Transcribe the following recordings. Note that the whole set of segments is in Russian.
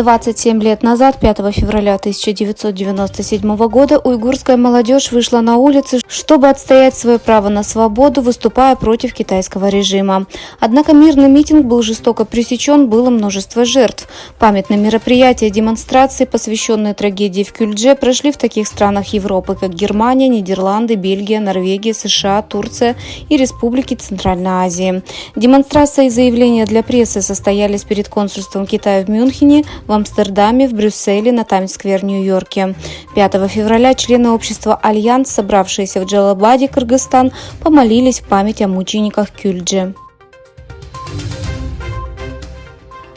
27 лет назад, 5 февраля 1997 года, уйгурская молодежь вышла на улицы, чтобы отстоять свое право на свободу, выступая против китайского режима. Однако мирный митинг был жестоко пресечен, было множество жертв. Памятные мероприятия, демонстрации, посвященные трагедии в Кюльдже, прошли в таких странах Европы, как Германия, Нидерланды, Бельгия, Норвегия, США, Турция и республики Центральной Азии. Демонстрации и заявления для прессы состоялись перед консульством Китая в Мюнхене, в Амстердаме, в Брюсселе, на Таймс-сквер в Нью-Йорке. 5 февраля члены общества «Альянс», собравшиеся в Джалалабаде, Кыргызстан, помолились в память о мучениках Кюльдже.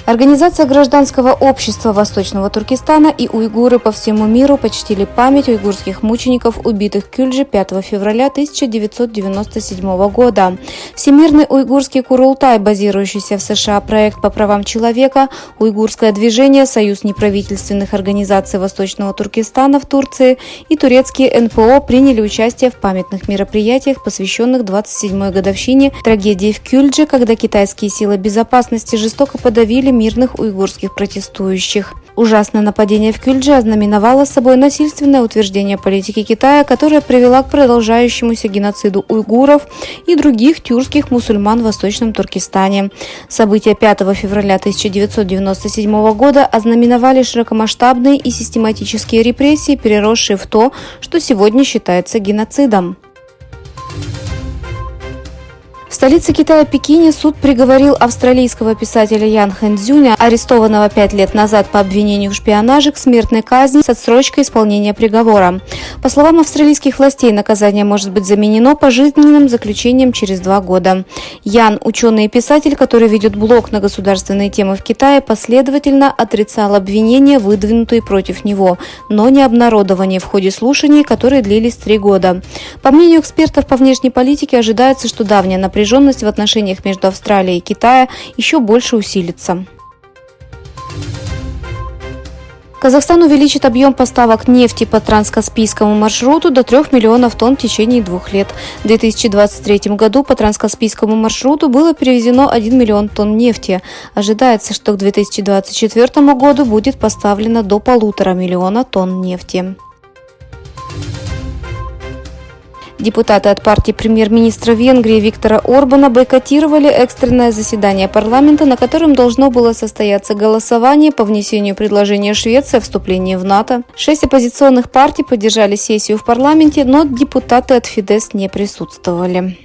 Организация гражданского общества Восточного Туркестана и уйгуры по всему миру почтили память уйгурских мучеников, убитых в Кюльдже 5 февраля 1997 года. Всемирный уйгурский Курултай, базирующийся в США проект по правам человека, уйгурское движение, Союз неправительственных организаций Восточного Туркестана в Турции и турецкие НПО приняли участие в памятных мероприятиях, посвященных 27-й годовщине трагедии в Кюльдже, когда китайские силы безопасности жестоко подавили мирных уйгурских протестующих. Ужасное нападение в Кюльдже ознаменовало собой насильственное утверждение политики Китая, которая привела к продолжающемуся геноциду уйгуров и других тюркских мусульман в Восточном Туркестане. События 5 февраля 1997 года ознаменовали широкомасштабные и систематические репрессии, переросшие в то, что сегодня считается геноцидом. В столице Китая, Пекине, суд приговорил австралийского писателя Ян Хэнцзюня, арестованного 5 лет назад по обвинению в шпионаже, к смертной казни с отсрочкой исполнения приговора. По словам австралийских властей, наказание может быть заменено пожизненным заключением через 2 года. Ян, ученый и писатель, который ведет блог на государственные темы в Китае, последовательно отрицал обвинения, выдвинутые против него, но не обнародование в ходе слушаний, которые длились 3 года. По мнению экспертов по внешней политике, ожидается, что давняя напряженность в отношениях между Австралией и Китаем еще больше усилится. Казахстан увеличит объем поставок нефти по транскаспийскому маршруту до 3 миллионов тонн в течение 2 лет. В 2023 году по транскаспийскому маршруту было перевезено 1 миллион тонн нефти. Ожидается, что к 2024 году будет поставлено до 1,5 миллиона тонн нефти. Депутаты от партии премьер-министра Венгрии Виктора Орбана бойкотировали экстренное заседание парламента, на котором должно было состояться голосование по внесению предложения Швеции о вступлении в НАТО. 6 оппозиционных партий поддержали сессию в парламенте, но депутаты от Фидес не присутствовали.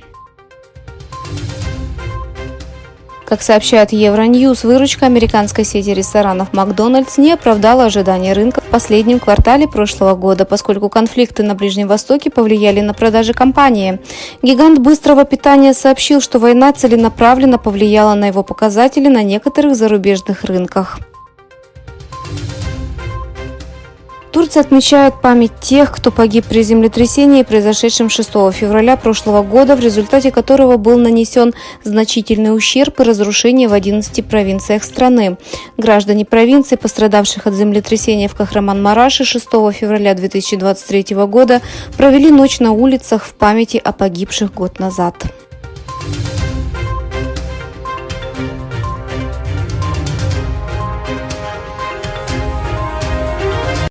Как сообщает Евроньюз, выручка американской сети ресторанов «Макдональдс» не оправдала ожидания рынка в последнем квартале прошлого года, поскольку конфликты на Ближнем Востоке повлияли на продажи компании. Гигант быстрого питания сообщил, что война целенаправленно повлияла на его показатели на некоторых зарубежных рынках. Турция отмечает память тех, кто погиб при землетрясении, произошедшем 6 февраля прошлого года, в результате которого был нанесен значительный ущерб и разрушение в 11 провинциях страны. Граждане провинций, пострадавших от землетрясения в Кахраман-Мараше 6 февраля 2023 года, провели ночь на улицах в памяти о погибших год назад.